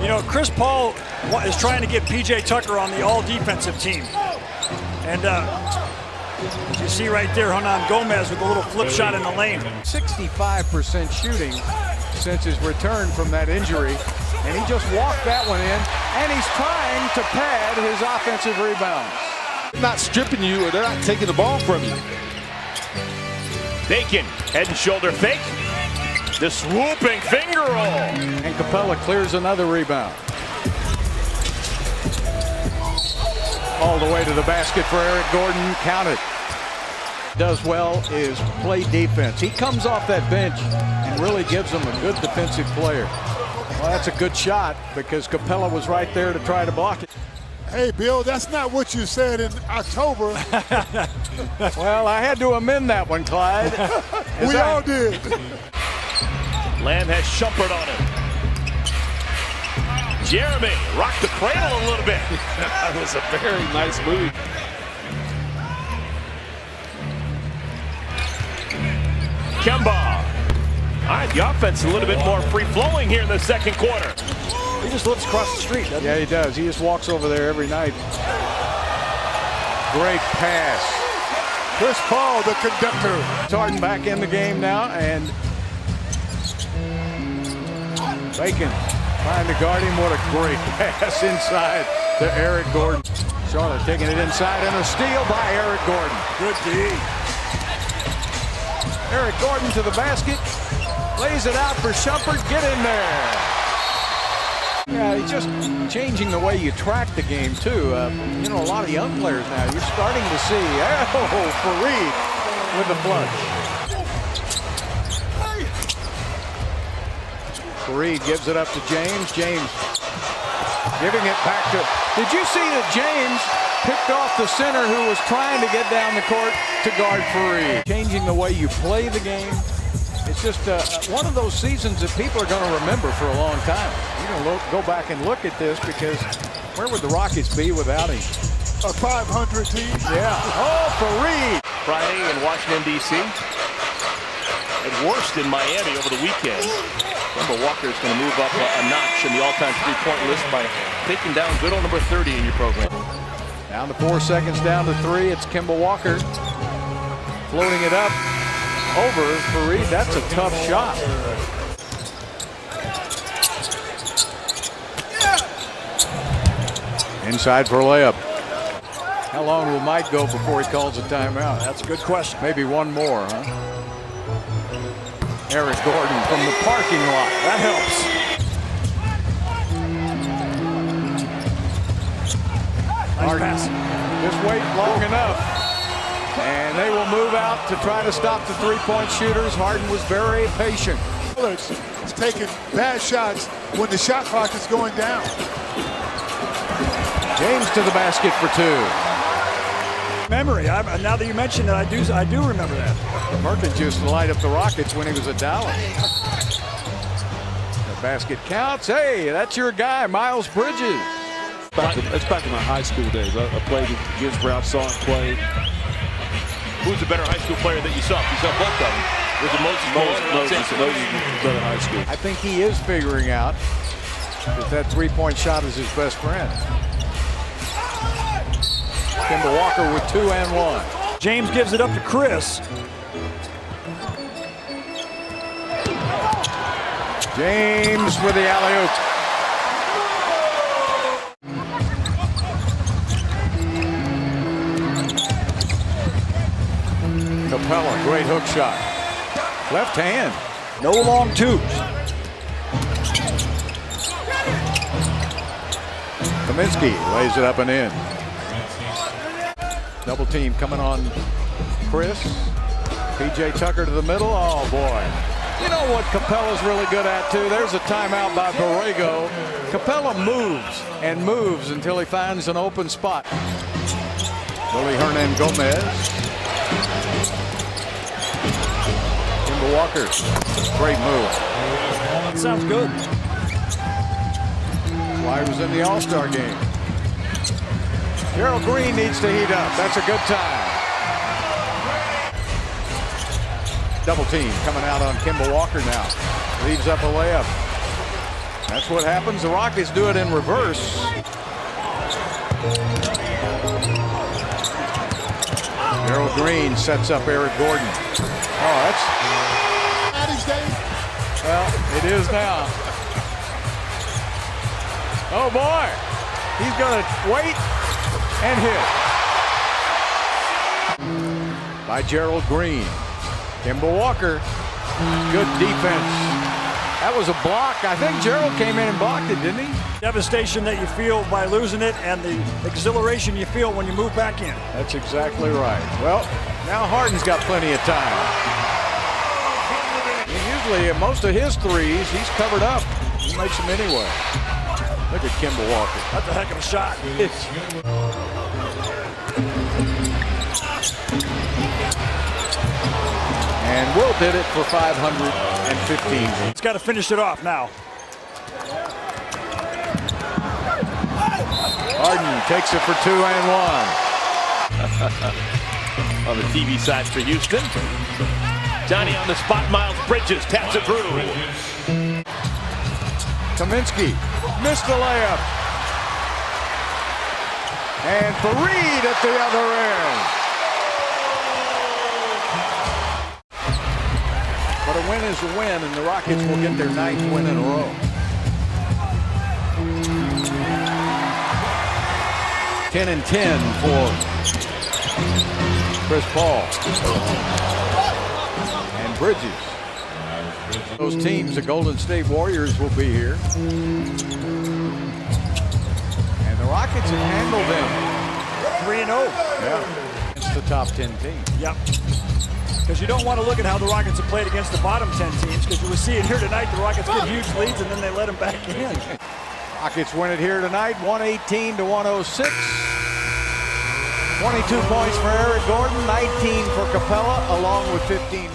You know, Chris Paul is trying to get P.J. Tucker on the all-defensive team. And as you see right there, Hernan Gomez with a little flip shot in the lane. 65% shooting since his return from that injury. And he just walked that one in, and he's trying to pad his offensive rebounds. They're not stripping you, or they're not taking the ball from you. Bacon, head and shoulder fake. The swooping finger roll. And Capella clears another rebound. All the way to the basket for Eric Gordon. Counted. Does well is play defense. He comes off that bench and really gives them a good defensive player. Well, that's a good shot because Capella was right there to try to block it. Hey, Bill, that's not what you said in October. Well, I had to amend that one, Clyde. We all did. Lamb has Shumpert on him. Jeremy rocked the cradle a little bit. That was a very nice move. Kemba. All right, the offense a little bit more free-flowing here in the second quarter. He just lives across the street, doesn't he? Yeah, he does. He just walks over there every night. Great pass. Chris Paul, the conductor. Harden back in the game now, and Bacon trying to guard him. What a great pass inside to Eric Gordon. Charlotte taking it inside, and a steal by Eric Gordon. Good D. Eric Gordon to the basket. Lays it out for Shumpert. Get in there. Yeah, he's just changing the way you track the game, too. You know, a lot of young players now, you're starting to see, oh, Fareed with the flush. Fareed gives it up to James. James giving it back to... Did you see that James picked off the center who was trying to get down the court to guard Fareed? Changing the way you play the game. It's just one of those seasons that people are going to remember for a long time. You're going to go back and look at this because where would the Rockets be without him? A 500 team. Yeah. Oh, Fareed. Friday in Washington, D.C. At worst in Miami over the weekend. Kemba Walker is going to move up a notch in the all-time three-point list by taking down good old number 30 in your program. Down to 4 seconds, down to 3. It's Kemba Walker floating it up. Over Fareed. That's a tough shot. Inside for a layup. How long will Mike go before he calls a timeout? That's a good question. Maybe one more, huh? Eric Gordon from the parking lot. That helps. Nice pass. Just wait long enough. And they will move out to try to stop the three-point shooters. Harden was very patient. It's taking bad shots when the shot clock is going down. James to the basket for 2. Memory. Now that you mentioned it, I do remember that. Perkins used to light up the Rockets when he was at Dallas. The basket counts. Hey, that's your guy, Miles Bridges. That's back in my high school days. I played against Brown, saw him play. Who's the better high school player that you saw? You saw both of them. Was it Moses better high school. I think he is figuring out that three-point shot is his best friend. Kemba Walker with 2 and 1. James gives it up to Chris. James with the alley-oop. Capella, great hook shot. Left hand. No long twos. Kaminsky lays it up and in. Double team coming on Chris. P.J. Tucker to the middle. Oh, boy. You know what Capella's really good at, too? There's a timeout by Borrego. Capella moves and moves until he finds an open spot. Willie Hernan Gomez. Kemba Walker. Great move. That sounds good. Flyers in the All-Star game. Gerald Green needs to heat up. That's a good time. Double team coming out on Kemba Walker now. Leaves up a layup. That's what happens. The Rockets do it in reverse. Gerald Green sets up Eric Gordon. Oh, that's... Well, it is now. Oh, boy. He's going to wait and hit. By Gerald Green. Kemba Walker. Good defense. That was a block. I think Gerald came in and blocked it, didn't he? Devastation that you feel by losing it and the exhilaration you feel when you move back in. That's exactly right. Well, now Harden's got plenty of time. Usually, most of his threes, he's covered up. He makes them anyway. Look at Kemba Walker. That's a heck of a shot. And Will did it for 515. It's got to finish it off now. Harden takes it for 2 and 1. On the TV side for Houston. Johnny on the spot. Miles Bridges taps it through. Kaminsky missed the layup. And Fareed at the other end. But a win is a win, and the Rockets will get their 9th win in a row. 10 and 10 for Chris Paul. And Bridges. Those teams, the Golden State Warriors, will be here. And the Rockets have handled them. 3-0. Yeah. It's the top 10 team. Yep. Because you don't want to look at how the Rockets have played against the bottom 10 teams, because you will see it here tonight. The Rockets get huge leads and then they let them back in. Rockets win it here tonight, 118 to 106. 22 points for Eric Gordon, 19 for Capella, along with 15.